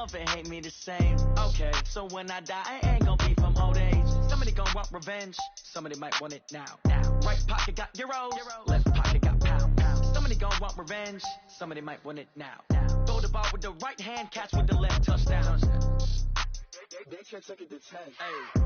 love and hate me the same. Okay, so when I die, I ain't gonna be from old age. Somebody gonna want revenge, somebody might want it now. Right pocket got euros, left pocket got pound. Somebody gonna want revenge, somebody might want it now. Throw the ball with the right hand, catch with the left, touchdown. They can't take it to 10. Hey.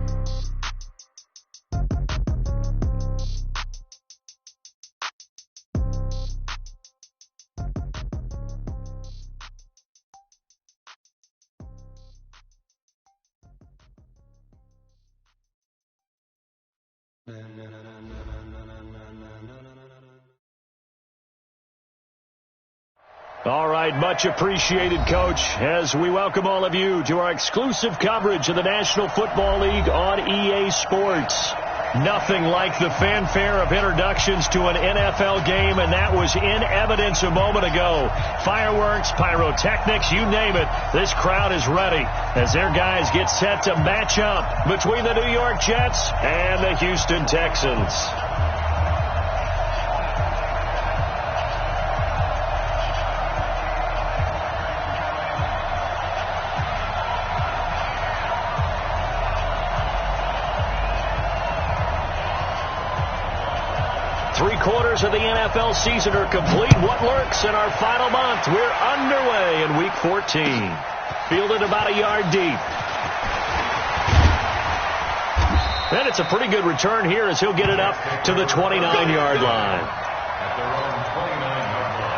All right, much appreciated, Coach, as we welcome all of you to our exclusive coverage of the National Football League on EA Sports. Nothing like the fanfare of introductions to an NFL game, and that was in evidence a moment ago. Fireworks, pyrotechnics, you name it, this crowd is ready as their guys get set to match up between the New York Jets and the Houston Texans. Three-quarters of the NFL season are complete. What lurks in our final month? We're underway in Week 14. Fielded about a yard deep. And it's a pretty good return here as he'll get it up to the 29-yard line. At their own 29-yard line.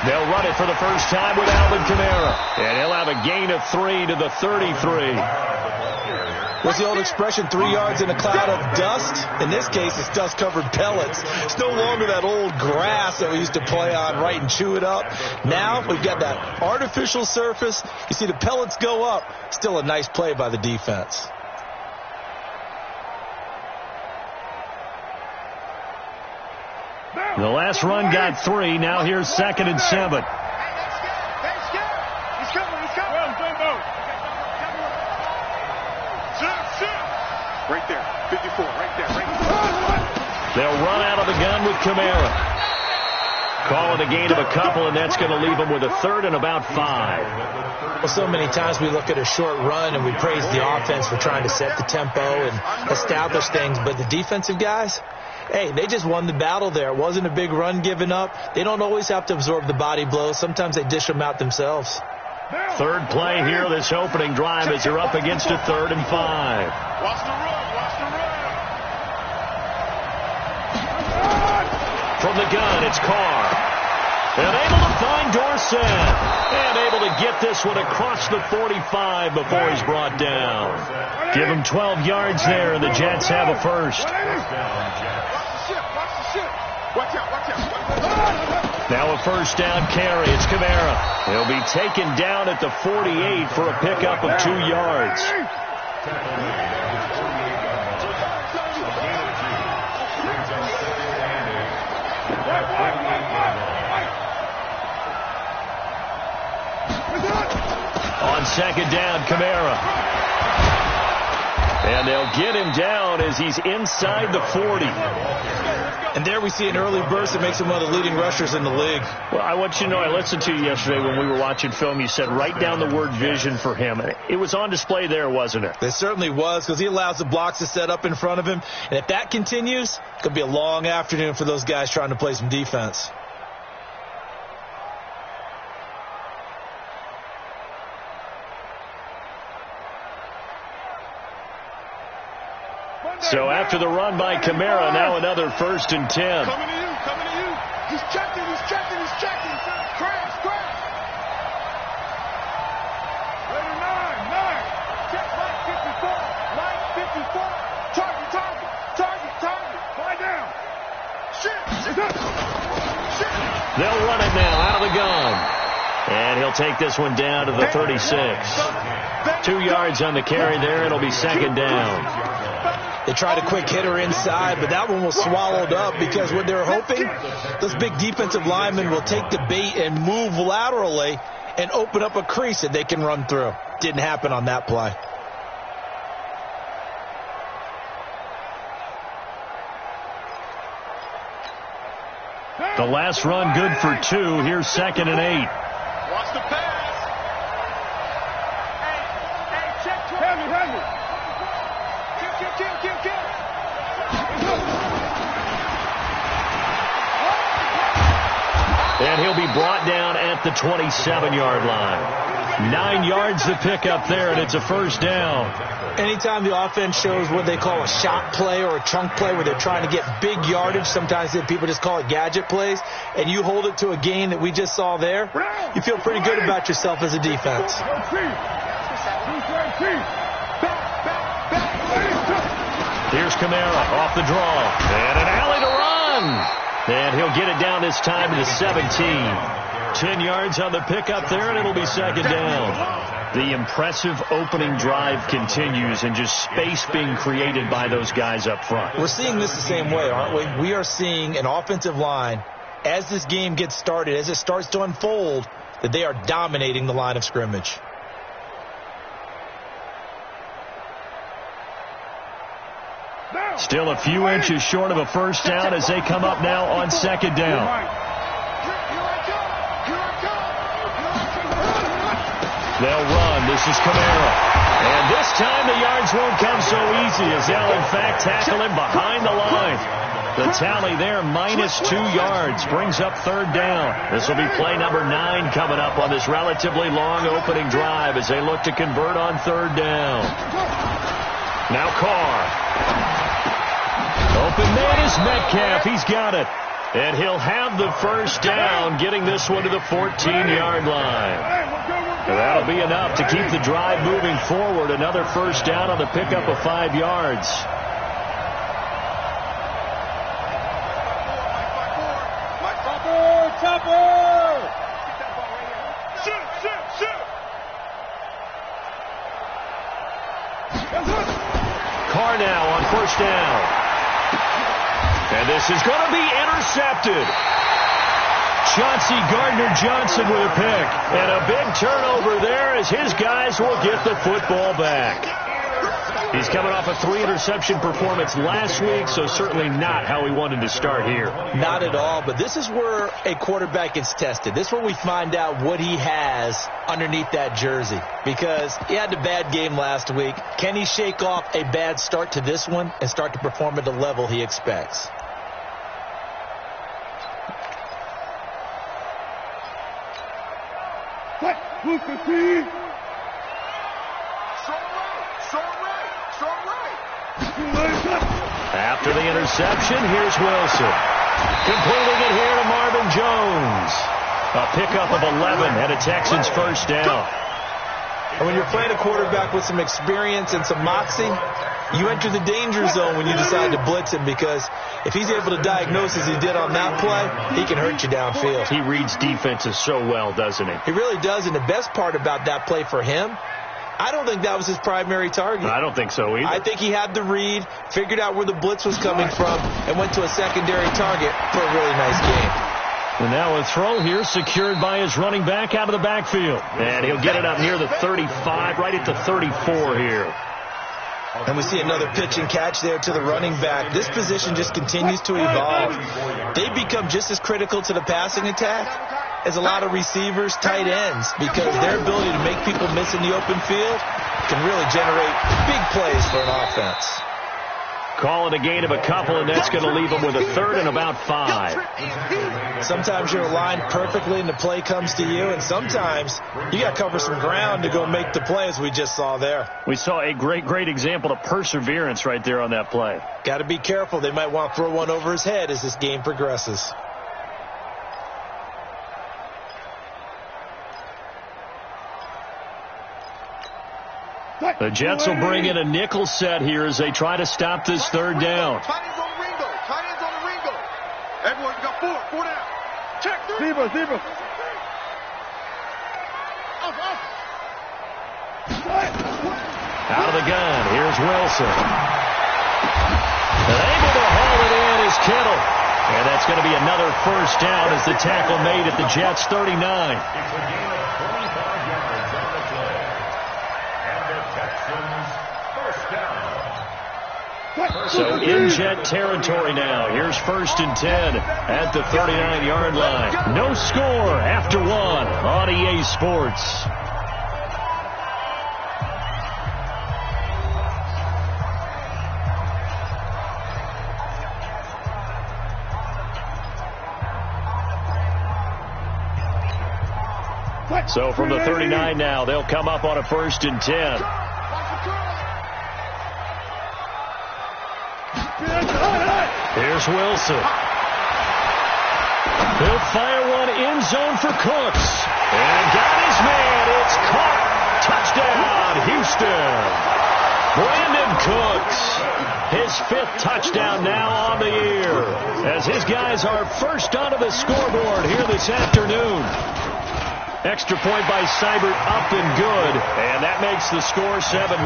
They'll run it for the first time with Alvin Kamara. And he'll have a gain of 3 to the 33. What's the old expression, 3 yards in a cloud of dust? In this case, it's dust-covered pellets. It's no longer that old grass that we used to play on, right, and chew it up. Now we've got that artificial surface. You see the pellets go up. Still a nice play by the defense. The last run got 3. Now here's 2nd and 7. Right there, 54, right there. They'll run out of the gun with Kamara. Call it a gain of a couple, and that's going to leave them with a 3rd and about 5. Well, so many times we look at a short run and we praise the offense for trying to set the tempo and establish things, but the defensive guys, hey, they just won the battle there. It wasn't a big run given up. They don't always have to absorb the body blows. Sometimes they dish them out themselves. Third play here, this opening drive, as you're up against a 3rd and 5. Watch the run, watch the run. From the gun, it's Carr. And able to find Dorsett. And able to get this one across the 45 before he's brought down. Give him 12 yards there, and the Jets have a first. Watch out. Now a first down carry. It's Kamara. He'll be taken down at the 48 for a pickup of 2 yards. On 2nd down, Kamara. And they'll get him down as he's inside the 40. And there we see an early burst that makes him one of the leading rushers in the league. Well, I want you to know, I listened to you yesterday when we were watching film. You said write down the word vision for him. It was on display there, wasn't it? It certainly was, because he allows the blocks to set up in front of him. And if that continues, it could be a long afternoon for those guys trying to play some defense. So after the run by Kamara, now another 1st and 10. Coming to you. He's checking. Crash. Later 9. Check line 54. Target. Fly down. Shit. They'll run it now out of the gun. And he'll take this one down to the 36. 2 yards on the carry there. It'll be 2nd down. They tried a quick hitter inside, but that one was swallowed up because what they're hoping, those big defensive linemen will take the bait and move laterally and open up a crease that they can run through. Didn't happen on that play. The last run good for 2. Here's 2nd and 8. Watch the pass. Hey, check. Heavy. Kill. And he'll be brought down at the 27-yard line. 9 yards to pick up there, and it's a first down. Anytime the offense shows what they call a shot play or a chunk play where they're trying to get big yardage, sometimes people just call it gadget plays, and you hold it to a gain that we just saw there, you feel pretty good about yourself as a defense. Here's Kamara off the draw. And an alley to run. And he'll get it down this time to the 17. 10 yards on the pickup there, and it'll be 2nd down. The impressive opening drive continues, and just space being created by those guys up front. We're seeing this the same way, aren't we? We are seeing an offensive line, as this game gets started, as it starts to unfold, that they are dominating the line of scrimmage. Still a few inches short of a first down as they come up now on 2nd down. They'll run. This is Kamara. And this time the yards won't come so easy as they'll, in fact, tackle him behind the line. The tally there, -2 yards, brings up 3rd down. This will be play number 9 coming up on this relatively long opening drive as they look to convert on 3rd down. Now Carr. Open man is Metcalf. He's got it. And he'll have the first down, getting this one to the 14-yard line. That'll be enough to keep the drive moving forward. Another first down on the pickup of 5 yards. Carr now on first down. And this is going to be intercepted. Chauncey Gardner-Johnson with a pick. And a big turnover there as his guys will get the football back. He's coming off a 3-interception performance last week, so certainly not how he wanted to start here. Not at all, but this is where a quarterback gets tested. This is where we find out what he has underneath that jersey, because he had a bad game last week. Can he shake off a bad start to this one and start to perform at the level he expects? After the interception, here's Wilson. Completing it here to Marvin Jones. A pickup of 11 and a Texans first down. And when you're playing a quarterback with some experience and some moxie, you enter the danger zone when you decide to blitz him, because if he's able to diagnose as he did on that play, he can hurt you downfield. He reads defenses so well, doesn't he? He really does, and the best part about that play for him, I don't think that was his primary target. I don't think so either. I think he had the read, figured out where the blitz was coming from, and went to a secondary target for a really nice game. And now a throw here secured by his running back out of the backfield. And he'll get it up near the 35, right at the 34 here. And we see another pitch and catch there to the running back. This position just continues to evolve. They become just as critical to the passing attack as a lot of receivers, tight ends, because their ability to make people miss in the open field can really generate big plays for an offense. Call it a gain of a couple, and that's going to leave them with a 3rd and about 5. Sometimes you're aligned perfectly and the play comes to you, and sometimes you got to cover some ground to go make the play, as we just saw there. We saw a great example of perseverance right there on that play. Got to be careful. They might want to throw one over his head as this game progresses. The Jets will bring in a nickel set here as they try to stop this 3rd down. Tight ends on the Ringo. Tight ends on the Ringo. Everyone, you got 4 down. Check. Zebra. Out of the gun. Here's Wilson. And able to haul it in is Kittle. And that's going to be another first down as the tackle made at the Jets' 39. It's a gain of 25 yards on the play. And the Texans first down. So in Jet territory now. Here's 1st and 10 at the 39-yard line. No score after 1 on EA Sports. So from the 39 now, they'll come up on a 1st and 10. Here's Wilson. He'll fire one end zone for Cooks. And got his man. It's caught. Touchdown, Houston. Brandon Cooks. His 5th touchdown now on the year. As his guys are first onto the scoreboard here this afternoon. Extra point by Seibert up and good. And that makes the score 7-0.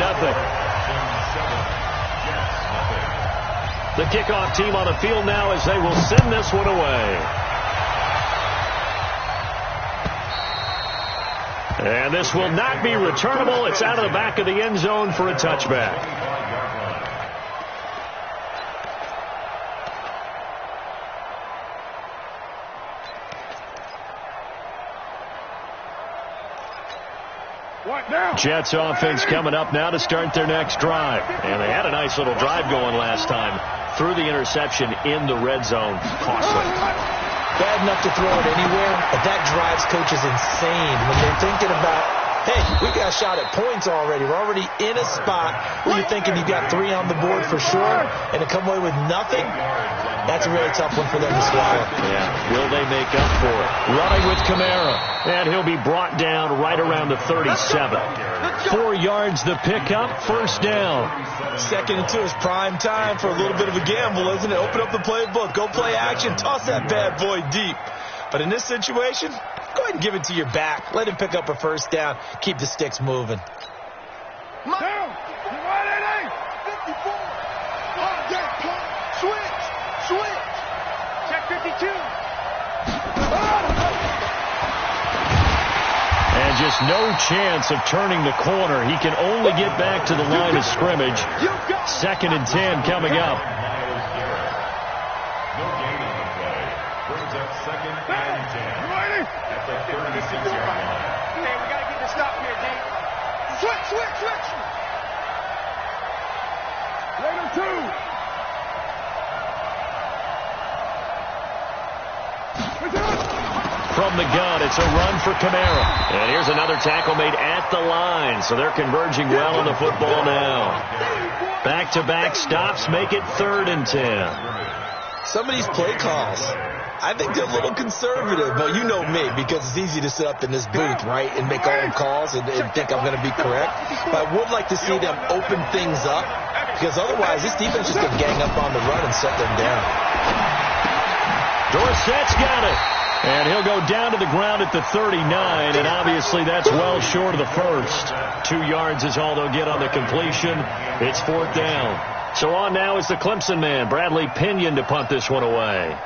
The kickoff team on the field now as they will send this one away. And this will not be returnable. It's out of the back of the end zone for a touchback. Jets offense coming up now to start their next drive. And they had a nice little drive going last time. Threw the interception in the red zone. Costly. Bad enough to throw it anywhere, but that drives coaches insane when they're thinking about, hey, we got a shot at points already. We're already in a spot where you're thinking you got 3 on the board for sure, and to come away with nothing, that's a really tough one for them to swallow. Yeah, will they make up for it? Running with Kamara, and he'll be brought down right around the 37. 4 yards the pickup, first down. 2nd and 2 is prime time for a little bit of a gamble, isn't it? Open up the playbook, go play action, toss that bad boy deep. But in this situation, go ahead and give it to your back. Let him pick up a first down. Keep the sticks moving. Down. 54. Switch. Check 52. And just no chance of turning the corner. He can only get back to the line of scrimmage. 2nd and 10 coming up. No gain on the play. Brings up 2nd and 10. At the 36-yard line. Hey, we got to get the stop here, Dave. Switch. Later 2. From the gun, it's a run for Kamara. And here's another tackle made at the line. So they're converging well on the football now. Back-to-back stops make it 3rd and 10. Some of these play calls, I think they're a little conservative, but you know me, because it's easy to sit up in this booth, right, and make all calls and think I'm going to be correct. But I would like to see them open things up, because otherwise this defense is going to gang up on the run and shut them down. Dorsett's got it. And he'll go down to the ground at the 39, and obviously that's well short of the first. 2 yards is all they'll get on the completion. It's 4th down. So on now is the Clemson man, Bradley Pinion, to punt this one away.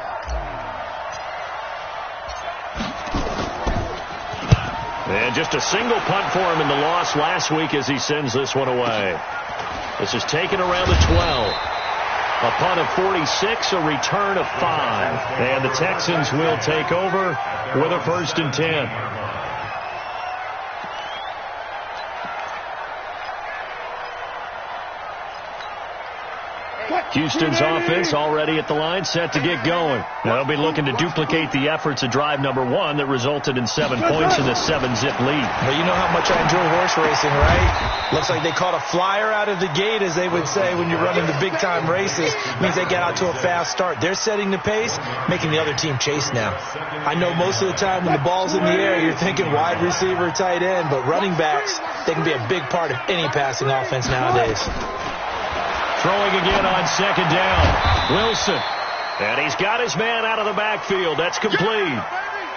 And just a single punt for him in the loss last week as he sends this one away. This is taken around the 12. A punt of 46, a return of 5. And the Texans will take over with a 1st and 10. Houston's offense already at the line, set to get going. They'll be looking to duplicate the efforts of drive number 1 that resulted in 7 points in the 7-zip lead. But you know how much I enjoy horse racing, right? Looks like they caught a flyer out of the gate, as they would say when you're running the big-time races. It means they get out to a fast start. They're setting the pace, making the other team chase now. I know most of the time when the ball's in the air, you're thinking wide receiver, tight end, but running backs, they can be a big part of any passing offense nowadays. Throwing again on 2nd down. Wilson. And he's got his man out of the backfield. That's complete.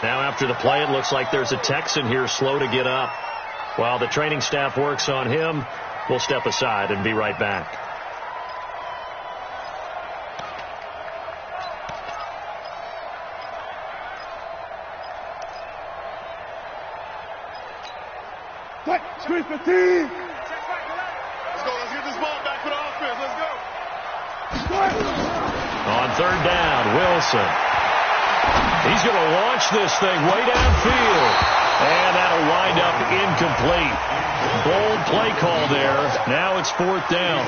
Now after the play, it looks like there's a Texan here slow to get up. While the training staff works on him, we'll step aside and be right back. Screen 15. Let's go. Let's get this ball back for the offense. Let's go. On third down, Wilson. He's going to launch this thing way downfield. And that'll wind up incomplete. Bold play call there. Now it's fourth down.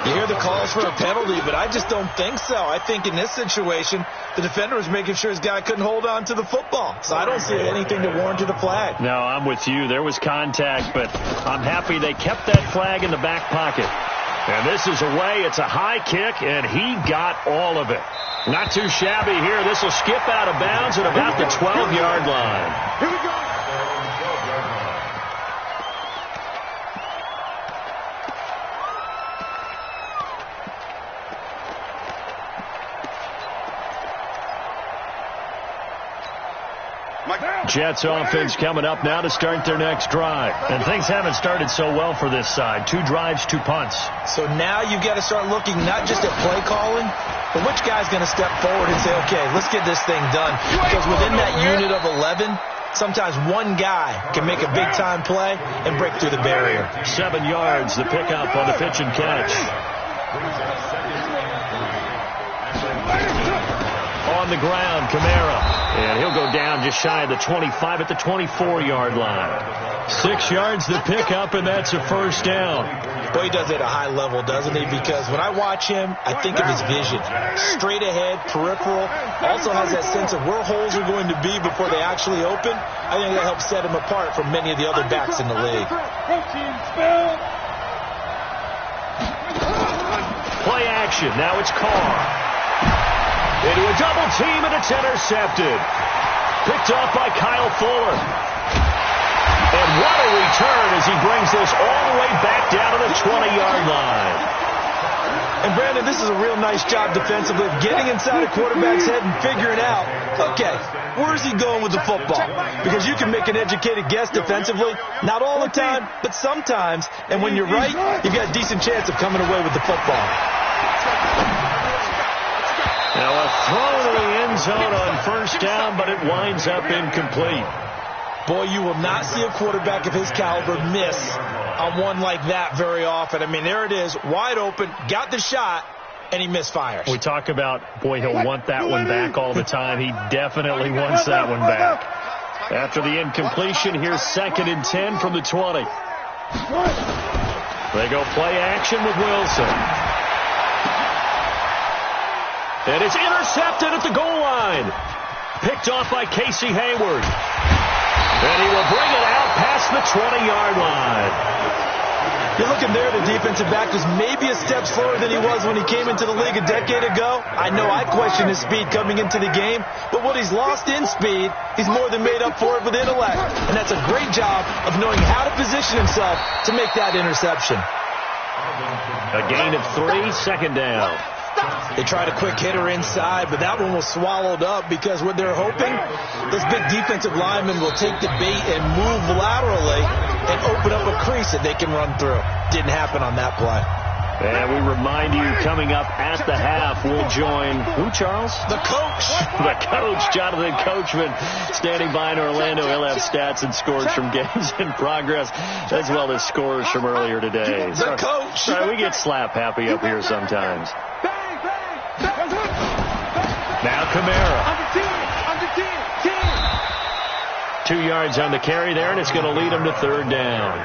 You hear the calls for a penalty, but I just don't think so. I think in this situation, the defender was making sure his guy couldn't hold on to the football. So I don't see anything to warrant a flag. No, I'm with you. There was contact, but I'm happy they kept that flag in the back pocket. And this is away. It's a high kick, and he got all of it. Not too shabby here. This will skip out of bounds at about the 12-yard line. Here we go. Jets offense coming up now to start their next drive. And things haven't started so well for this side. 2 drives, 2 punts. So now you've got to start looking not just at play calling, but which guy's going to step forward and say, okay, let's get this thing done. Because within that unit of 11, sometimes one guy can make a big-time play and break through the barrier. 7 yards, the pickup on the pitch and catch. On the ground, Kamara. And he'll go down just shy of the 25 at the 24-yard line. 6 yards the pickup, and that's a first down. Boy, he does it at a high level, doesn't he? Because when I watch him, I think of his vision. Straight ahead, peripheral. Also has that sense of where holes are going to be before they actually open. I think that helps set him apart from many of the other backs in the league. Play action. Now it's Carr. Into a double team, and it's intercepted. Picked off by Kyle Fuller. And what a return as he brings this all the way back down to the 20-yard line. And, Brandon, this is a real nice job defensively of getting inside a quarterback's head and figuring out, okay, where's he going with the football? Because you can make an educated guess defensively, not all the time, but sometimes. And when you're right, you've got a decent chance of coming away with the football. Now a throw to the end zone on first down, but it winds up incomplete. Boy, you will not see a quarterback of his caliber miss on one like that very often. I mean, there it is, wide open, got the shot, and he misfires. We talk about, boy, he'll want that one back all the time. He definitely wants that one back. After the incompletion, here's 2nd and 10 from the 20. They go play action with Wilson. And it's intercepted at the goal line. Picked off by Casey Hayward. And he will bring it out past the 20-yard line. You're looking there, the defensive back was maybe a step slower than he was when he came into the league a decade ago. I know I questioned his speed coming into the game, but what he's lost in speed, he's more than made up for it with intellect. And that's a great job of knowing how to position himself to make that interception. A gain of 3, 2nd down. They tried a quick hitter inside, but that one was swallowed up because what they're hoping, this big defensive lineman will take the bait and move laterally and open up a crease that they can run through. Didn't happen on that play. And we remind you, coming up at the half, we'll join, who, Charles? The coach. The coach, Jonathan Coachman, standing by in Orlando. He'll have stats and scores from games in progress, as well as scores from earlier today. The coach. Sorry, we get slap happy up here sometimes. Now Kamara. 2 yards on the carry there, and it's going to lead him to 3rd down.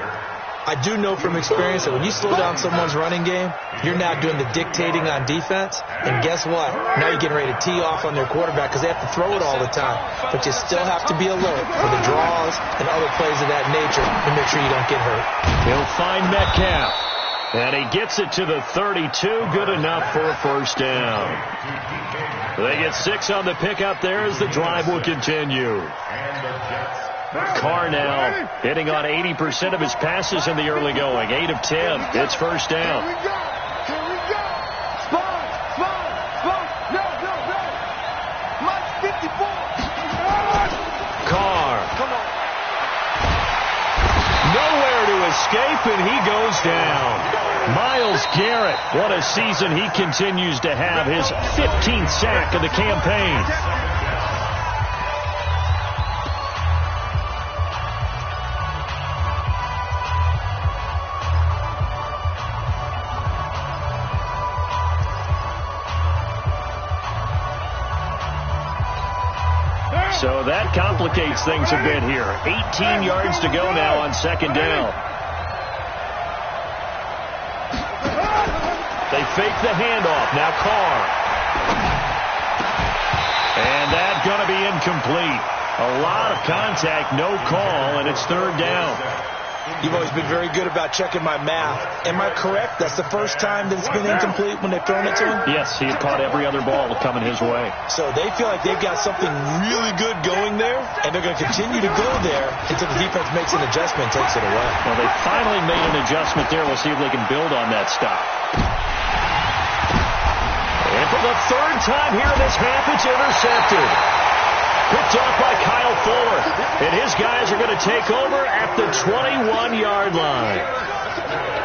I do know from experience that when you slow down someone's running game, you're now doing the dictating on defense. And guess what? Now you're getting ready to tee off on their quarterback because they have to throw it all the time. But you still have to be alert for the draws and other plays of that nature to make sure you don't get hurt. He'll find Metcalf. And he gets it to the 32. Good enough for a first down. They get 6 on the pickup there as the drive will continue. Carr now hitting on 80% of his passes in the early going. 8 of 10. It's first down. Here we go. Spot. No. Mike 54. Carr. Come on. Nowhere to escape, and he goes down. Myles Garrett, what a season he continues to have. His 15th sack of the campaign. So that complicates things a bit here. 18 yards to go now on second down. They fake the handoff. Now Carr. And that's going to be incomplete. A lot of contact, no call, and it's third down. You've always been very good about checking my math. Am I correct? That's the first time that it's been incomplete when they've thrown it to him? Yes, he had caught every other ball coming his way. So they feel like they've got something really good going there, and they're going to continue to go there until the defense makes an adjustment and takes it away. Well, they finally made an adjustment there. We'll see if they can build on that stop. And for the third time here in this half, it's intercepted. Picked off by Kyle Fuller. And his guys are going to take over at the 21-yard line.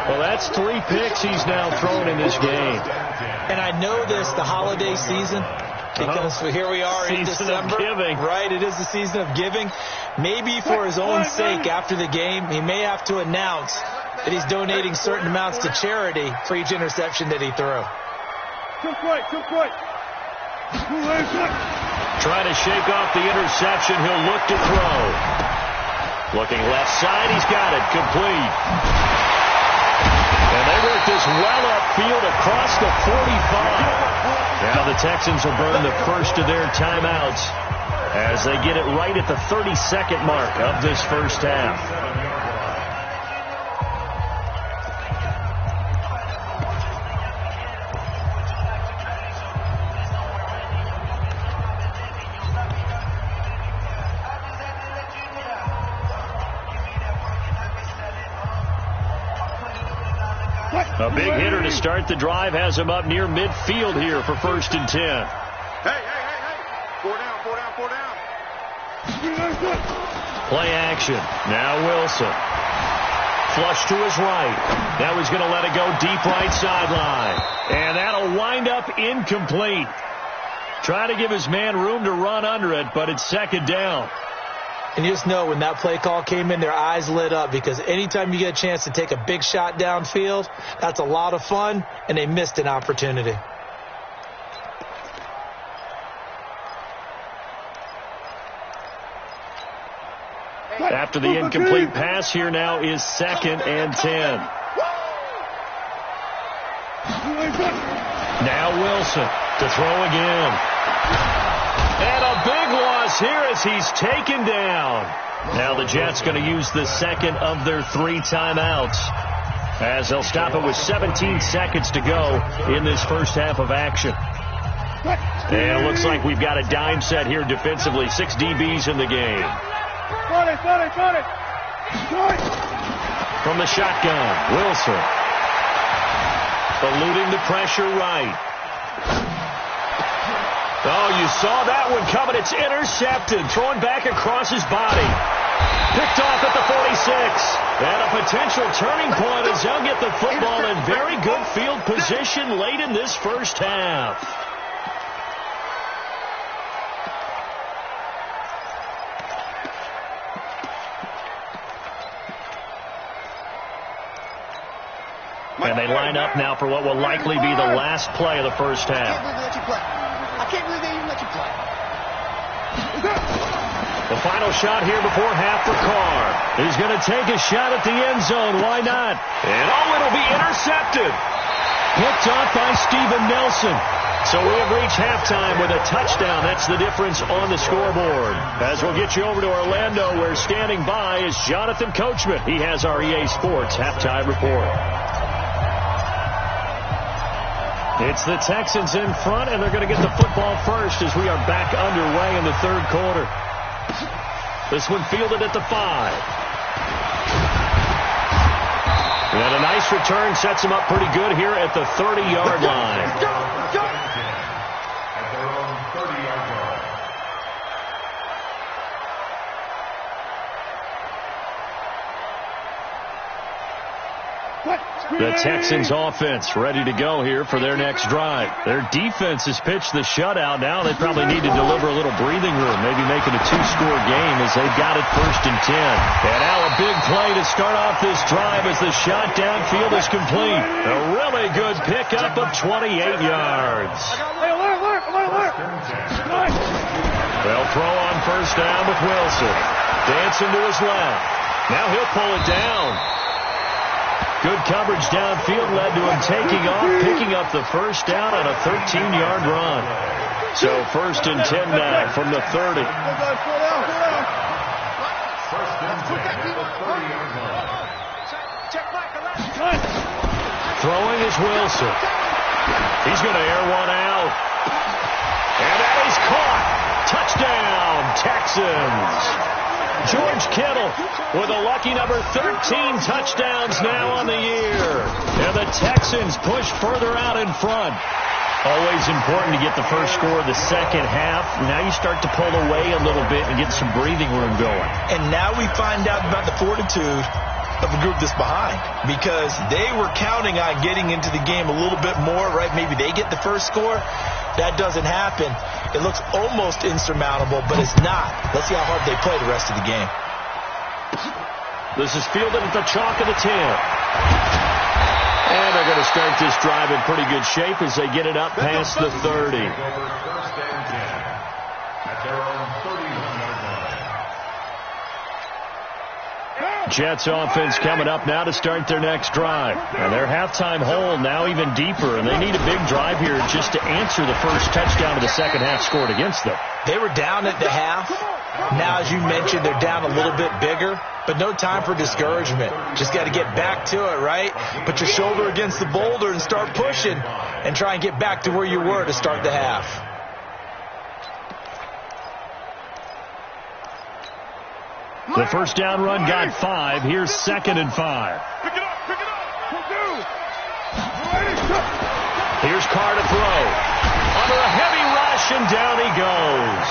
Well, that's 3 picks he's now thrown in this game. And I know this, the holiday season, because here we are in December. Season of giving. Right, it is the season of giving. Maybe for his own sake after the game, he may have to announce that he's donating certain amounts to charity for each interception that he threw. Trying to shake off the interception. He'll look to throw. Looking left side. He's got it. Complete. And they work this well upfield across the 45. Now the Texans will burn the first of their timeouts as they get it right at the 30-second mark of this first half. A big hitter to start the drive has him up near midfield here for 1st and 10. Hey. 4 down. Play action. Now Wilson. Flush to his right. Now he's going to let it go deep right sideline. And that'll wind up incomplete. Try to give his man room to run under it, but it's second down. And you just know when that play call came in, their eyes lit up, because anytime you get a chance to take a big shot downfield, that's a lot of fun, and they missed an opportunity. After the incomplete pass, here now is 2nd and 10. Now Wilson to throw again. And a big loss here as he's taken down. Now the Jets going to use the second of their 3 timeouts, as they'll stop it with 17 seconds to go in this first half of action. And it looks like we've got a dime set here defensively. 6 DBs in the game. Got it. From the shotgun, Wilson. Eluding the pressure right. Oh, you saw that one coming. It's intercepted. Thrown back across his body. Picked off at the 46. And a potential turning point as they'll get the football in very good field position late in this first half. And they line up now for what will likely be the last play of the first half. I can't believe they even let you play. The final shot here before half for Carr. He's going to take a shot at the end zone. Why not? And it'll be intercepted. Picked off by Steven Nelson. So we have reached halftime with a touchdown. That's the difference on the scoreboard. As we'll get you over to Orlando, where standing by is Jonathan Coachman. He has our EA Sports halftime report. It's the Texans in front, and they're going to get the football first as we are back underway in the third quarter. This one fielded at the 5. And a nice return sets him up pretty good here at the 30-yard line. At their own 30-yard line. The Texans offense ready to go here for their next drive. Their defense has pitched the shutout. Now they probably need to deliver a little breathing room, maybe make it a 2-score game as they've got it 1st and 10. And now a big play to start off this drive as the shot downfield is complete. A really good pickup of 28 yards. They'll throw on first down with Wilson. Dancing to his left. Now he'll pull it down. Good coverage downfield led to him taking off, picking up the first down on a 13-yard run. So 1st and 10 now from the 30. Throwing is Wilson. He's going to air one out. And that is caught. Touchdown, Texans. George Kittle with a lucky number 13 touchdowns now on the year. And the Texans push further out in front. Always important to get the first score of the second half. Now you start to pull away a little bit and get some breathing room going. And now we find out about the fortitude of the group that's behind, because they were counting on getting into the game a little bit more, right? Maybe they get the first score. That doesn't happen. It looks almost insurmountable, but it's not. Let's see how hard they play the rest of the game. This is fielded at the chalk of the 10. And they're going to start this drive in pretty good shape as they get it up past the 30. Jets offense coming up now to start their next drive. And their halftime hole now even deeper, and they need a big drive here just to answer the first touchdown of the second half scored against them. They were down at the half. Now, as you mentioned, they're down a little bit bigger, but no time for discouragement. Just got to get back to it, right? Put your shoulder against the boulder and start pushing and try and get back to where you were to start the half. The first down run got 5. Here's 2nd and 5. Pick it up, pick it up. Here's Carr to throw. Under a heavy rush, and down he goes.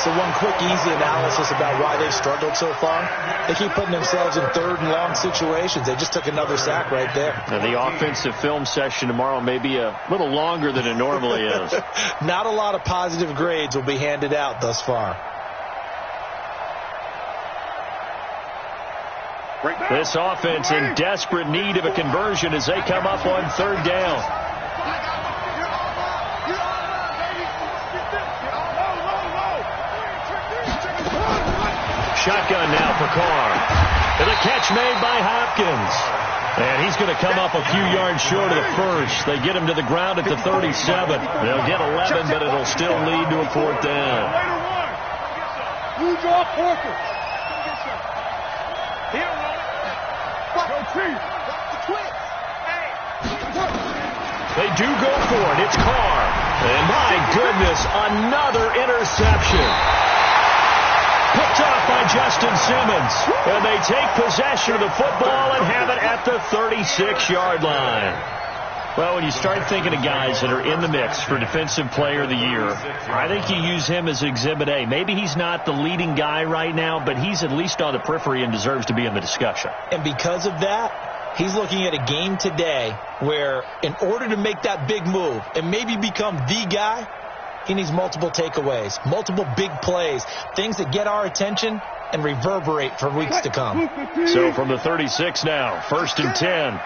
So one quick, easy analysis about why they've struggled so far. They keep putting themselves in 3rd and long situations. They just took another sack right there. Now, the offensive film session tomorrow may be a little longer than it normally is. Not a lot of positive grades will be handed out thus far. This offense in desperate need of a conversion as they come up on 3rd down. Shotgun now for Carr. And a catch made by Hopkins. And he's going to come up a few yards short of the first. They get him to the ground at the 37. They'll get 11, but it'll still lead to a 4th down. They do go for it. It's Carr. And my goodness, another interception. Picked off by Justin Simmons. And they take possession of the football and have it at the 36-yard line. Well, when you start thinking of guys that are in the mix for Defensive Player of the Year, I think you use him as Exhibit A. Maybe he's not the leading guy right now, but he's at least on the periphery and deserves to be in the discussion. And because of that, he's looking at a game today where in order to make that big move and maybe become the guy, he needs multiple takeaways, multiple big plays, things that get our attention and reverberate for weeks to come. So from the 36 now, 1st and 10.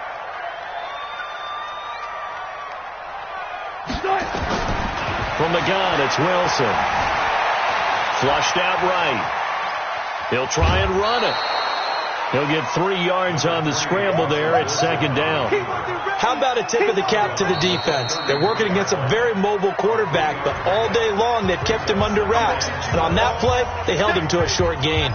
From the gun, it's Wilson. Flushed out right. He'll try and run it. He'll get 3 yards on the scramble there at 2nd down. How about a tip of the cap to the defense? They're working against a very mobile quarterback, but all day long they've kept him under wraps. And on that play, they held him to a short gain.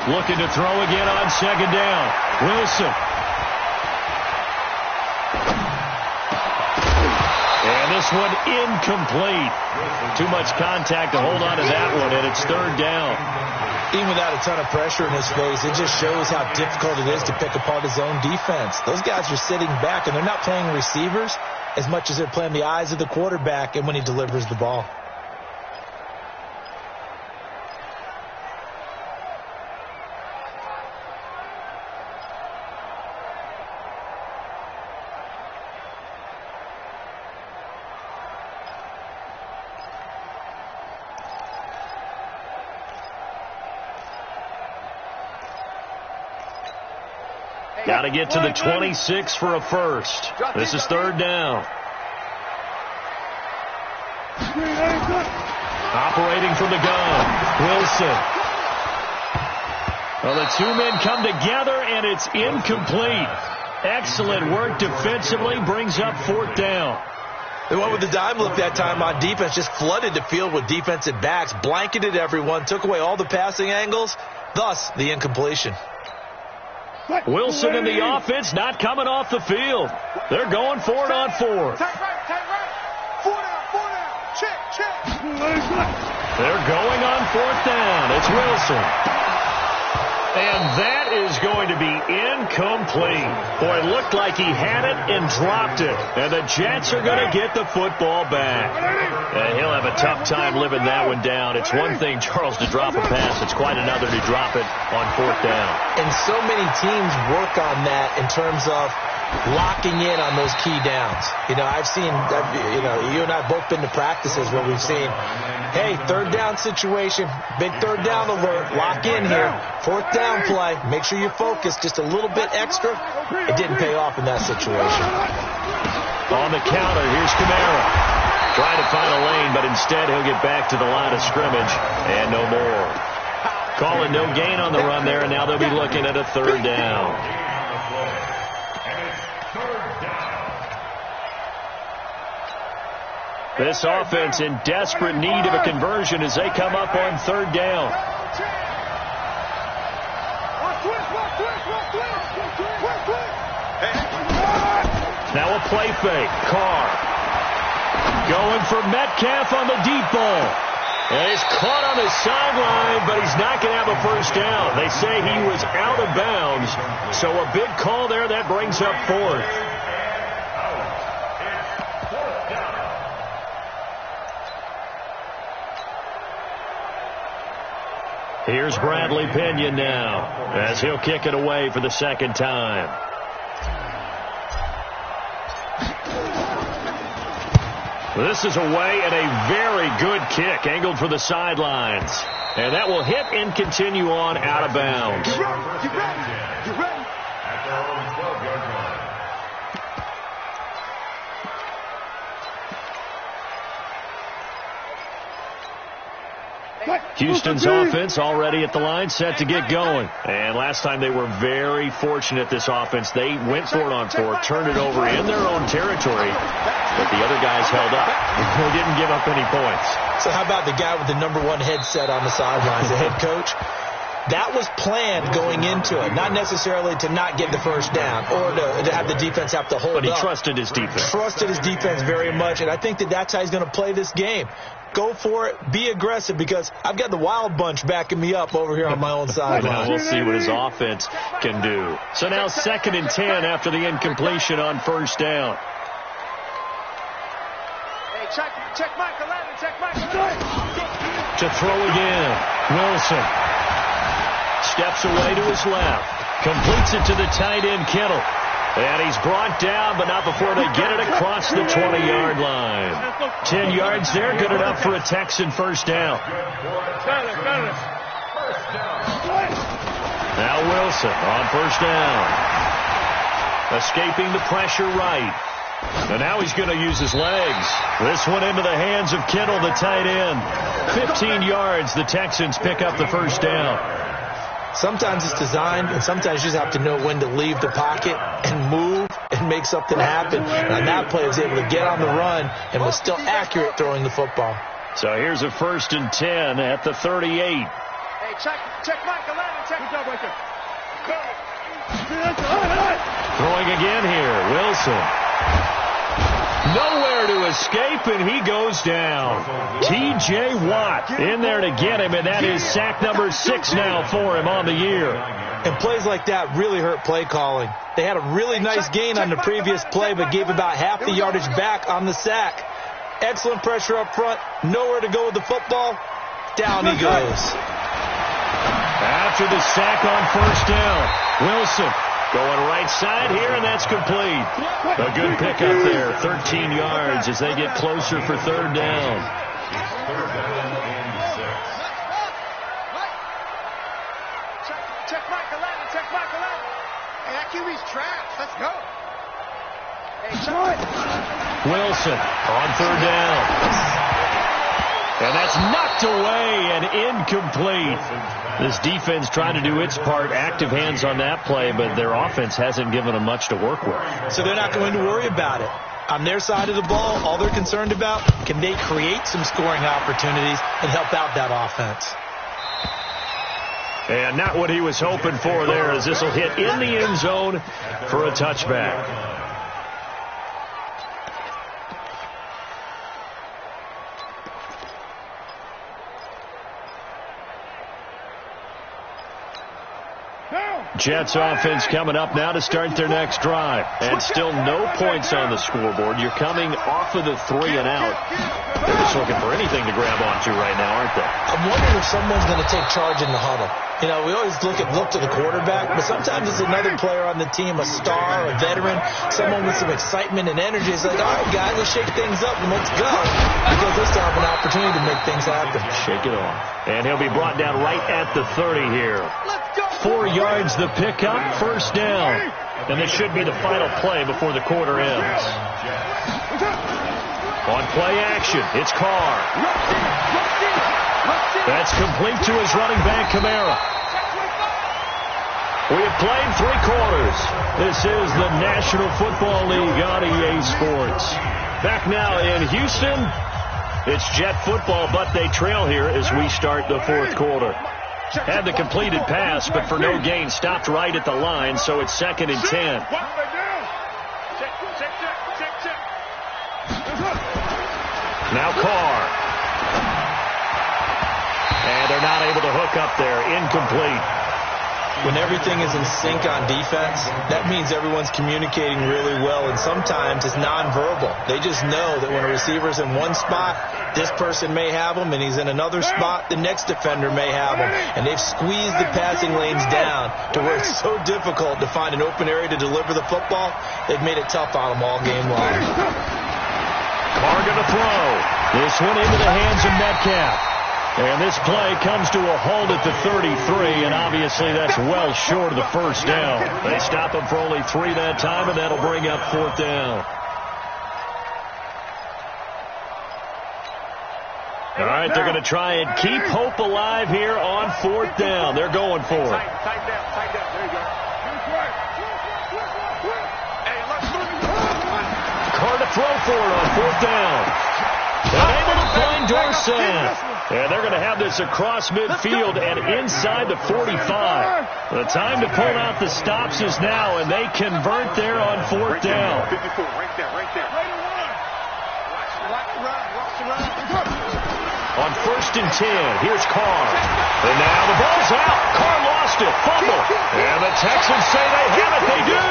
Looking to throw again on 2nd down. Wilson. And this one incomplete. Too much contact to hold on to that one, and it's 3rd down. Even without a ton of pressure in his face, it just shows how difficult it is to pick apart his own defense. Those guys are sitting back, and they're not playing receivers as much as they're playing the eyes of the quarterback and when he delivers the ball. Got to get to the 26 for a first. This is third down. Operating from the gun, Wilson. Well, the two men come together, and it's incomplete. Excellent work defensively, brings up fourth down. They went with the dime look that time on defense, just flooded the field with defensive backs, blanketed everyone, took away all the passing angles, thus the incompletion. Wilson and the offense not coming off the field. They're going for it on fourth. Tight right. 4 down. Check. They're going on fourth down. It's Wilson. And that is going to be incomplete. Boy, it looked like he had it and dropped it. And the Jets are going to get the football back. He'll have a tough time living that one down. It's one thing, Charles, to drop a pass. It's quite another to drop it on fourth down. And so many teams work on that in terms of locking in on those key downs. I've seen, you and I have both been to practices where we've seen, hey, third down situation, big third down alert, lock in here, fourth down play, make sure you focus just a little bit extra. It didn't pay off in that situation. On the counter, here's Kamara. Trying to find a lane, but instead he'll get back to the line of scrimmage, and no more. Calling no gain on the run there, and now they'll be looking at a third down. This offense in desperate need of a conversion as they come up on third down. Now a play fake. Carr going for Metcalf on the deep ball. And he's caught on the sideline, but he's not going to have a first down. They say he was out of bounds. So a big call there that brings up fourth. Here's Bradley Pinion now as he'll kick it away for the second time. This is away and a very good kick angled for the sidelines. And that will hit and continue on out of bounds. You ready? At their own 12-yard line. Houston's offense already at the line, set to get going. And last time they were very fortunate, this offense. They went for it on fourth, turned it over in their own territory, but the other guys held up. They didn't give up any points. So how about the guy with the #1 headset on the sidelines, the head coach? That was planned going into it, not necessarily to not get the first down or to have the defense have to hold up. But he trusted his defense. Trusted his defense very much, and I think that's how he's going to play this game. Go for it. Be aggressive, because I've got the wild bunch backing me up over here on my own sideline. We'll see what his offense can do. So now 2nd and 10 after the incompletion on first down. Hey, check Michael Landon. Check Michael Landon. To throw again. Wilson steps away to his left. Completes it to the tight end, Kittle. And he's brought down, but not before they get it across the 20-yard line. 10 yards there, good enough for a Texan first down. Now Wilson on first down. Escaping the pressure right. And now he's going to use his legs. This one into the hands of Kittle, the tight end. 15 yards, the Texans pick up the first down. Sometimes it's designed, and sometimes you just have to know when to leave the pocket and move and make something happen. And on that play, he was able to get on the run and was still accurate throwing the football. So here's a 1st and 10 at the 38. Hey, check Michael Landon. Check. Good job right there. Throwing again here, Wilson. Nowhere to escape, and he goes down. T.J. Watt in there to get him, and that is sack number 6 now for him on the year. And plays like that really hurt play calling. They had a really nice gain on the previous play, but gave about half the yardage back on the sack. Excellent pressure up front. Nowhere to go with the football. Down he goes. After the sack on first down, Wilson going right side here, and that's complete. A good pickup there, 13 yards as they get closer for third down. Check Michael Landon. Check Michael Landon. Hey, QB's trash. Let's go. Wilson on third down. And that's knocked away and incomplete. This defense trying to do its part, active hands on that play, but their offense hasn't given them much to work with. So they're not going to worry about it. On their side of the ball, all they're concerned about, can they create some scoring opportunities and help out that offense? And not what he was hoping for there, as this will hit in the end zone for a touchback. Jets offense coming up now to start their next drive. And still no points on the scoreboard. You're coming off of the 3 and out. They're just looking for anything to grab onto right now, aren't they? I'm wondering if someone's going to take charge in the huddle. You know, we always look to the quarterback, but sometimes it's another player on the team, a star, a veteran, someone with some excitement and energy. It's like, all right, guys, let's shake things up and let's go. Because they still have an opportunity to make things happen. Shake it off. And he'll be brought down right at the 30 here. 4 yards the pickup, first down. And this should be the final play before the quarter ends. On play action, it's Carr. That's complete to his running back, Kamara. We have played 3 quarters. This is the National Football League on EA Sports. Back now in Houston, it's Jet football, but they trail here as we start the 4th quarter. Had the completed pass, but for no gain, stopped right at the line, so it's 2nd and 10. Now Carr. And they're not able to hook up there. Incomplete. When everything is in sync on defense, that means everyone's communicating really well, and sometimes it's nonverbal. They just know that when a receiver's in one spot, this person may have him, and he's in another spot, the next defender may have him. And they've squeezed the passing lanes down to where it's so difficult to find an open area to deliver the football. They've made it tough on them all game long. Carr going to throw. This one into the hands of Metcalf. And this play comes to a halt at the 33, and obviously that's well short of the first down. They stop him for only 3 that time, and that'll bring up 4th down. All right, they're going to try and keep hope alive here on 4th down. They're going for it. Tight down. There you go. Carr to throw for it on 4th down. They're able to find Dorsett. And they're going to have this across midfield and inside the 45. The time to pull out the stops is now, and they convert there on 4th down. 54, right there. On 1st and 10, here's Carr. And now the ball's out. Carr lost it. Fumble. And the Texans say they have it. They do.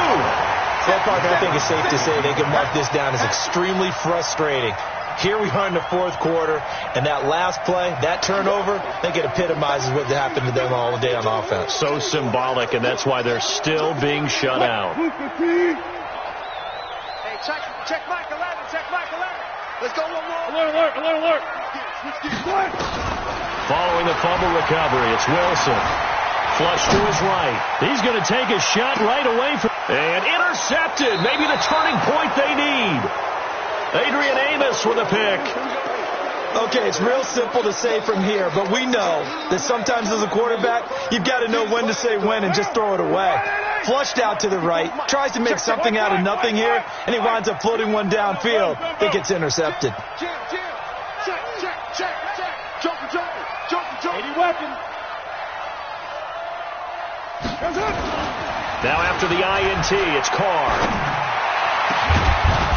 So far, I think it's safe to say they can mark this down as extremely frustrating. Here we are in the 4th quarter, and that last play, that turnover, I think it epitomizes what happened to them all day on offense. So symbolic, and that's why they're still being shut out. Hey, check Mike 11. Let's go one more. Alert. Following the fumble recovery, it's Wilson. Flush to his right. He's going to take a shot right away and intercepted. Maybe the turning point they need. Adrian Amos with a pick. Okay, it's real simple to say from here, but we know that sometimes as a quarterback, you've got to know when to say when and just throw it away. Flushed out to the right, tries to make something out of nothing here, and he winds up floating one downfield that gets intercepted. Check. Jumper. 80 weapon. Now after the INT, it's Carr.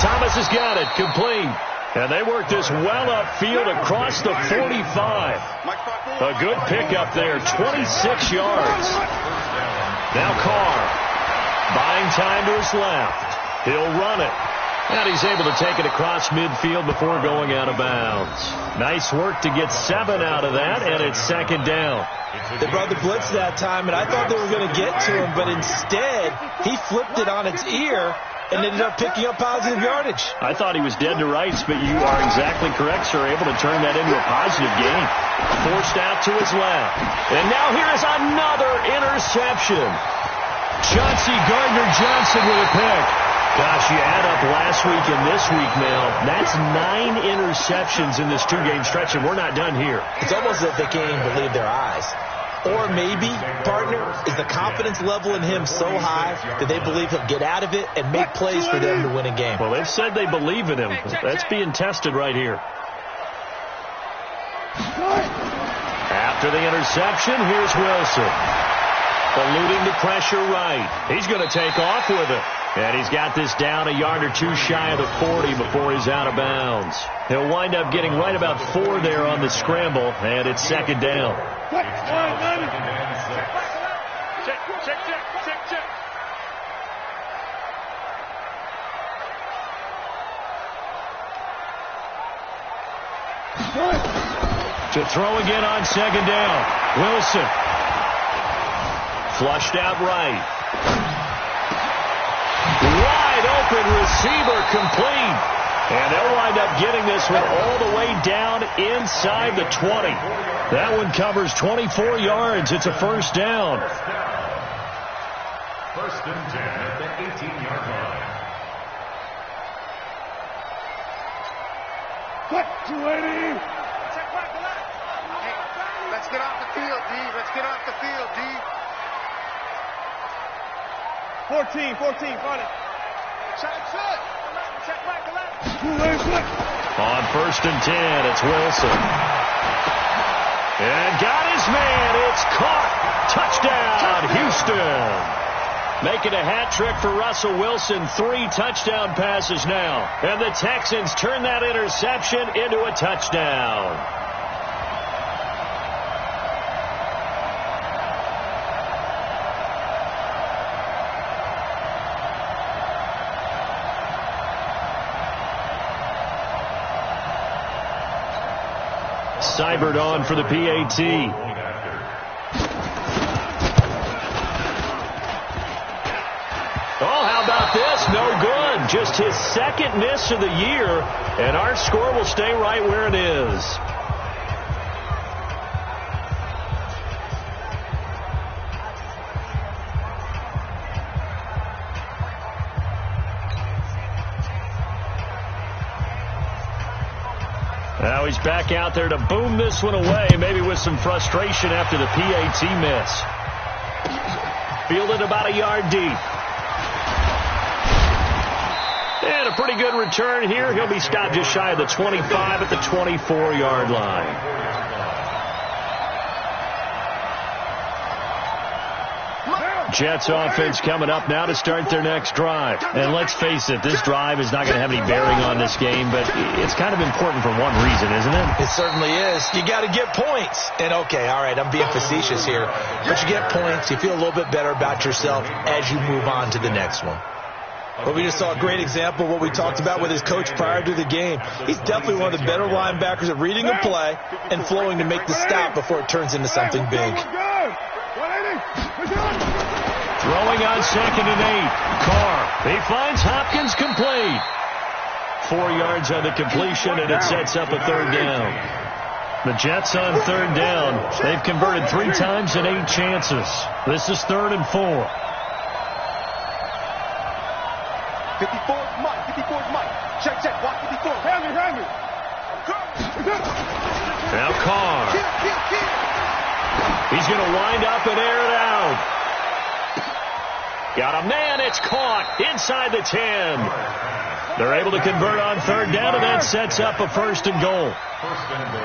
Thomas has got it, complete. And they work this well upfield across the 45. A good pickup there, 26 yards. Now Carr, buying time to his left. He'll run it. And he's able to take it across midfield before going out of bounds. Nice work to get 7 out of that, and it's 2nd down. They brought the blitz that time, and I thought they were going to get to him, but instead, he flipped it on its ear and ended up picking up positive yardage. I thought he was dead to rights, but you are exactly correct, sir. Able to turn that into a positive gain. Forced out to his left. And now here is another interception. Chauncey Gardner-Johnson with a pick. Gosh, you add up last week and this week now, that's 9 interceptions in this 2-game stretch, and we're not done here. It's almost as if they can't even believe their eyes. Or maybe, partner, is the confidence level in him so high that they believe he'll get out of it and make plays for them to win a game. Well, they've said they believe in him. That's being tested right here. After the interception, here's Wilson. Eluding the pressure right. He's going to take off with it. And he's got this down a yard or two shy of the 40 before he's out of bounds. He'll wind up getting right about 4 there on the scramble, and it's second down. Check. To throw again on second down. Wilson. Flushed out right. Wide open receiver complete. And they'll wind up getting this one all the way down inside the 20. That one covers 24 yards. It's a first down. First and 10 at the 18-yard line. Quick, 280. Let's get off the field, D. Let's get off the field, D. 14, find it. Check right to left. On first and 10, it's Wilson. And got his man. It's caught. Touchdown, Houston. Making a hat trick for Russell Wilson. 3 touchdown passes now. And the Texans turn that interception into a touchdown. Seibert on for the PAT. Oh, how about this? No good. Just his second miss of the year, and our score will stay right where it is. Now he's back out there to boom this one away, maybe with some frustration after the PAT miss. Fielded about a yard deep. And a pretty good return here. He'll be stopped just shy of the 25 at the 24-yard line. Jets offense coming up now to start their next drive. And let's face it, this drive is not going to have any bearing on this game, but it's kind of important for one reason, isn't it? It certainly is. You got to get points. And okay, all right, I'm being facetious here, but you get points, you feel a little bit better about yourself as you move on to the next one. But we just saw a great example of what we talked about with his coach prior to the game. He's definitely one of the better linebackers at reading a play and flowing to make the stop before it turns into something big. Throwing on second and 8. Carr. He finds Hopkins complete. 4 yards on the completion, and it sets up a third down. The Jets on third down. They've converted 3 times in 8 chances. This is 3rd and 4. 54's Mike. Check. Watch 54. Hand me. Now Carr. He's going to wind up and air it out. Got a man. It's caught inside the 10. They're able to convert on third down, and that sets up a 1st and goal.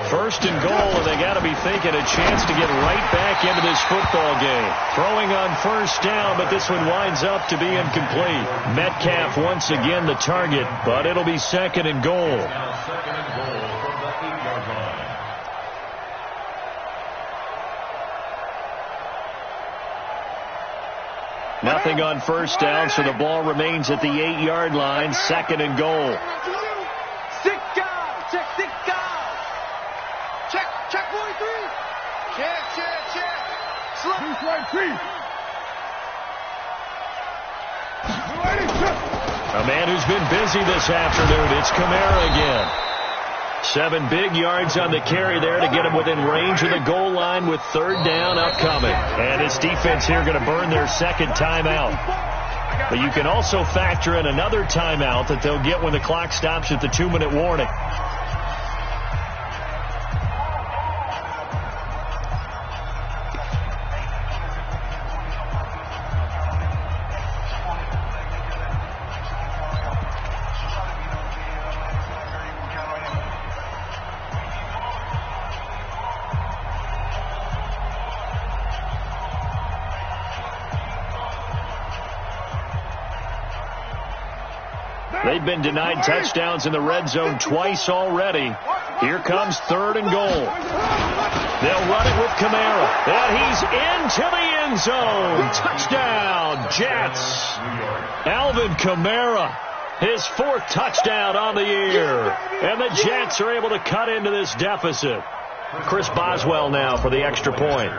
1st and goal, and they got to be thinking a chance to get right back into this football game. Throwing on 1st down, but this one winds up to be incomplete. Metcalf once again the target, but it'll be 2nd and goal. Nothing on 1st down, so the ball remains at the 8-yard line. 2nd and goal. 6 guys. Check 43. Check. Slip. A man who's been busy this afternoon. It's Kamara again. 7 big yards on the carry there to get him within range of the goal line with 3rd down upcoming. And this defense here going to burn their 2nd timeout. But you can also factor in another timeout that they'll get when the clock stops at the 2-minute warning. They've been denied touchdowns in the red zone twice already. Here comes 3rd and goal. They'll run it with Kamara. And he's into the end zone. Touchdown, Jets. Alvin Kamara, his 4th touchdown on the year. And the Jets are able to cut into this deficit. Chris Boswell now for the extra point.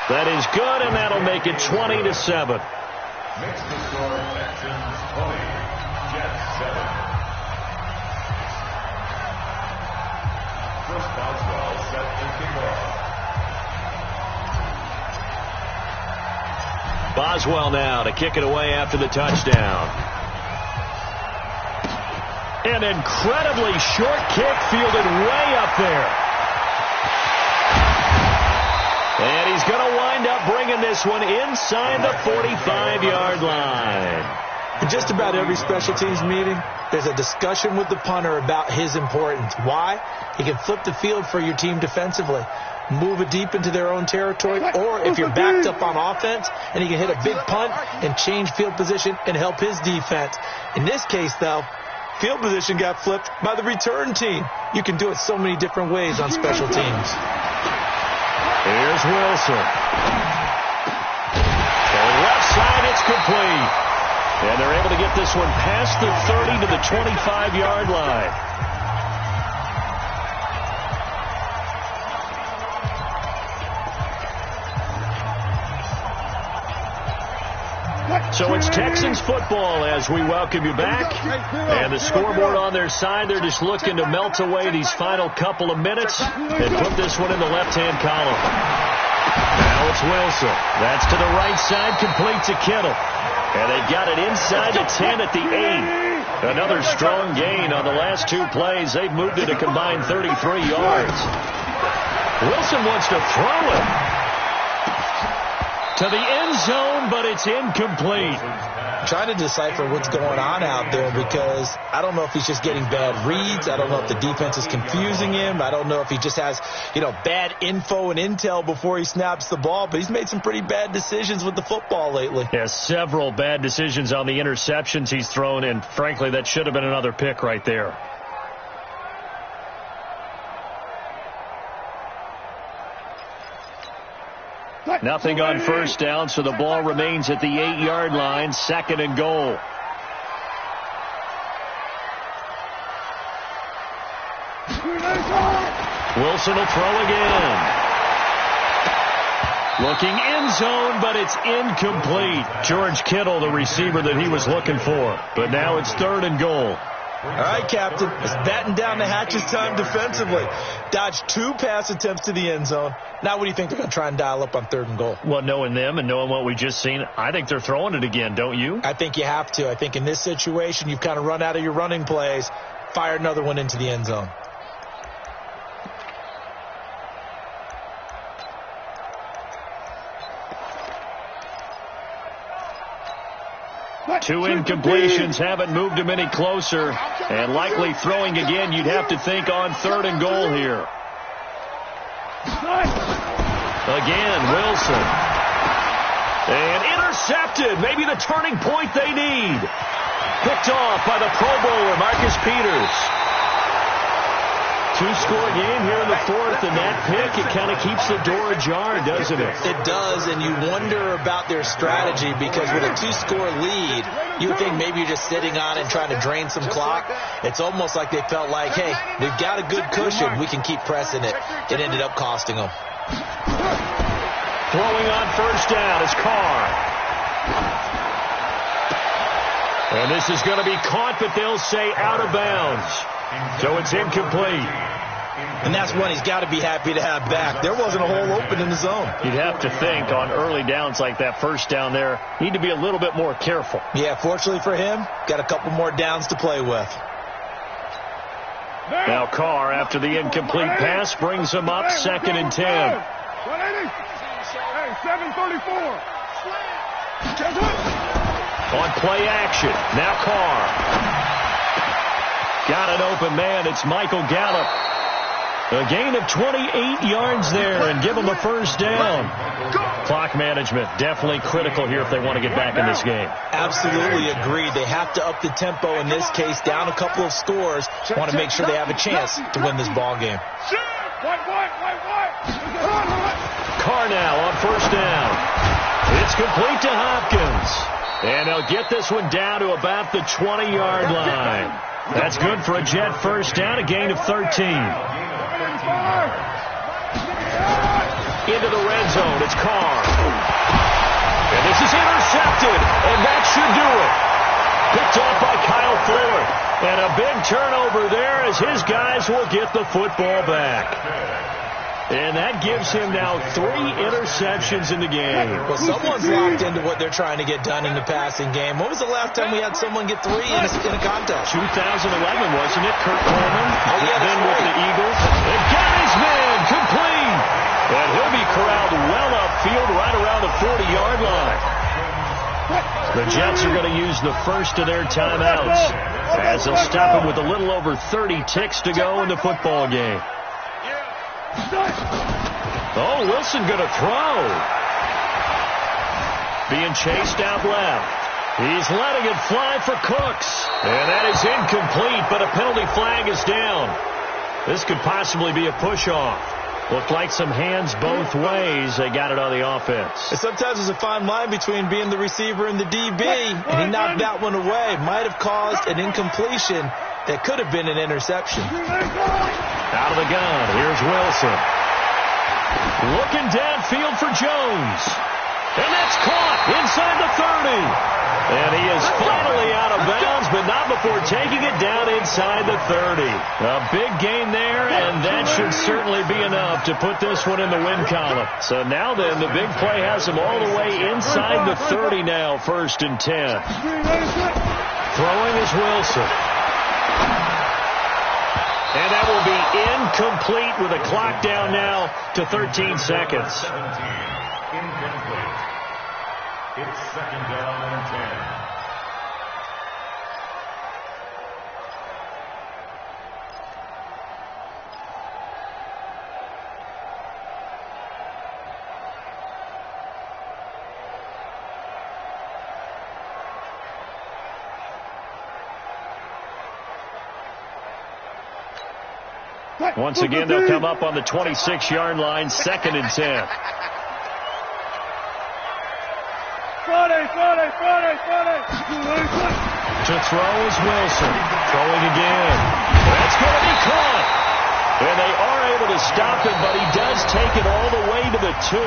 That is good, and that'll make it 20-7. Makes the score Texans 20, Jets 7. Chris Boswell set the kickoff. Boswell now to kick it away after the touchdown. An incredibly short kick fielded way up there. And he's going to wind up bringing this one inside the 45-yard line. In just about every special teams meeting, there's a discussion with the punter about his importance. Why? He can flip the field for your team defensively, move it deep into their own territory, or if you're backed up on offense, and he can hit a big punt and change field position and help his defense. In this case, though, field position got flipped by the return team. You can do it so many different ways on special teams. Here's Wilson. Going left side, it's complete. And they're able to get this one past the 30 to the 25-yard line. So it's Texans football as we welcome you back. And the scoreboard on their side, they're just looking to melt away these final couple of minutes and put this one in the left-hand column. Now it's Wilson. That's to the right side, complete to Kittle. And they got it inside the 10 at the 8. Another strong gain on the last 2 plays. They've moved it a combined 33 yards. Wilson wants to throw it to the end zone, but it's incomplete. Trying to decipher what's going on out there because I don't know if he's just getting bad reads. I don't know if the defense is confusing him. I don't know if he just has, bad info and intel before he snaps the ball, but he's made some pretty bad decisions with the football lately. Yeah, several bad decisions on the interceptions he's thrown, and frankly, that should have been another pick right there. Nothing on first down, so the ball remains at the 8-yard line, 2nd and goal. Wilson will throw again. Looking end zone, but it's incomplete. George Kittle, the receiver that he was looking for. But now it's 3rd and goal. All right, Captain. It's batten down the hatches time defensively. Dodged 2 pass attempts to the end zone. Now what do you think they're going to try and dial up on 3rd and goal? Well, knowing them and knowing what we just seen, I think they're throwing it again, don't you? I think you have to. I think in this situation, you've kind of run out of your running plays. Fire another one into the end zone. Two incompletions haven't moved him any closer. And likely throwing again, you'd have to think on 3rd and goal here. Again, Wilson. And intercepted. Maybe the turning point they need. Picked off by the Pro Bowler, Marcus Peters. 2-score game here in the 4th, and that pick, it kind of keeps the door ajar, doesn't it? It does, and you wonder about their strategy because with a 2-score lead, you would think maybe you're just sitting on it and trying to drain some clock. It's almost like they felt like, hey, we've got a good cushion. We can keep pressing it. It ended up costing them. Throwing on first down is Carr. And this is going to be caught, but they'll say out of bounds. So it's incomplete. And that's one he's got to be happy to have back. There wasn't a hole open in the zone. You'd have to think on early downs like that first down there, need to be a little bit more careful. Yeah, fortunately for him, got a couple more downs to play with. Now Carr, after the incomplete pass, brings him up 2nd and 10. Hey, 734. On play action, now Carr. Got an open man, it's Michael Gallup. A gain of 28 yards there and give them a first down. Clock management definitely critical here if they want to get back in this game. Absolutely agreed. They have to up the tempo in this case, down a couple of scores. Want to make sure they have a chance to win this ball game. Carr now on first down. It's complete to Hopkins. And they'll get this one down to about the 20-yard line. That's good for a Jet first down, a gain of 13. Into the red zone, it's Carr. And this is intercepted, and that should do it. Picked off by Kyle Fuller. And a big turnover there as his guys will get the football back. And that gives him now 3 interceptions in the game. Well, someone's locked into what they're trying to get done in the passing game. When was the last time we had someone get 3 in a contest? 2011, wasn't it? Kurt Coleman. Oh, yeah, then with the Eagles. And got his man complete. And he'll be corralled well upfield right around the 40-yard line. The Jets are going to use the first of their timeouts as they'll stop him with a little over 30 ticks to go in the football game. Oh, Wilson going to throw. Being chased out left. He's letting it fly for Cooks. And that is incomplete, but a penalty flag is down. This could possibly be a push-off. Looked like some hands both ways. They got it on the offense. Sometimes there's a fine line between being the receiver and the DB, and he knocked that one away. Might have caused an incompletion that could have been an interception. Out of the gun, here's Wilson. Looking downfield for Jones. And that's caught inside the 30. And he is finally out of bounds, but not before taking it down inside the 30. A big gain there, and that should certainly be enough to put this one in the win column. So now then, the big play has him all the way inside the 30 now, 1st and 10. Throwing is Wilson. And that will be incomplete with a clock down now to 13 seconds. 17. Incomplete. It's 2nd down and 10. Once again, they'll come up on the 26-yard line, 2nd and 10. To throw is Wilson. Throwing again. That's going to be caught. And they are able to stop him, but he does take it all the way to the 2.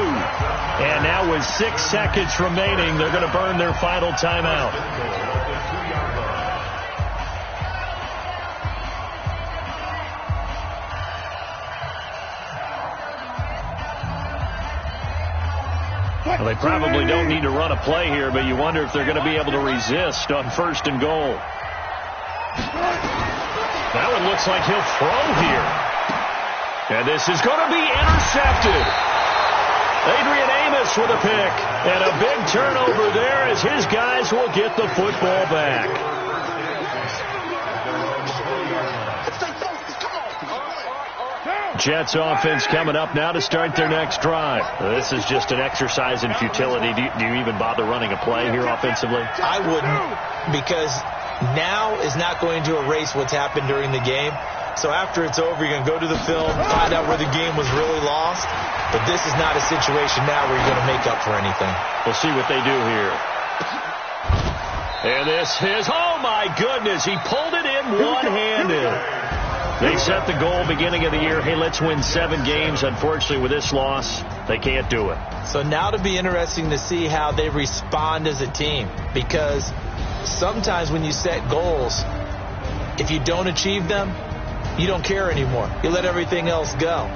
And now with 6 seconds remaining, they're going to burn their final timeout. Well, they probably don't need to run a play here, but you wonder if they're going to be able to resist on 1st and goal. That one looks like he'll throw here. And this is going to be intercepted. Adrian Amos with a pick. And a big turnover there as his guys will get the football back. Jets offense coming up now to start their next drive. This is just an exercise in futility. Do you even bother running a play here offensively? I wouldn't, because now is not going to erase what's happened during the game. So after it's over, you're going to go to the film, find out where the game was really lost. But this is not a situation now where you're going to make up for anything. We'll see what they do here. And this is, oh my goodness, he pulled it in one-handed. They set the goal beginning of the year. Hey, let's win 7 games. Unfortunately, with this loss, they can't do it. So now to be interesting to see how they respond as a team, because sometimes when you set goals, if you don't achieve them, you don't care anymore. You let everything else go.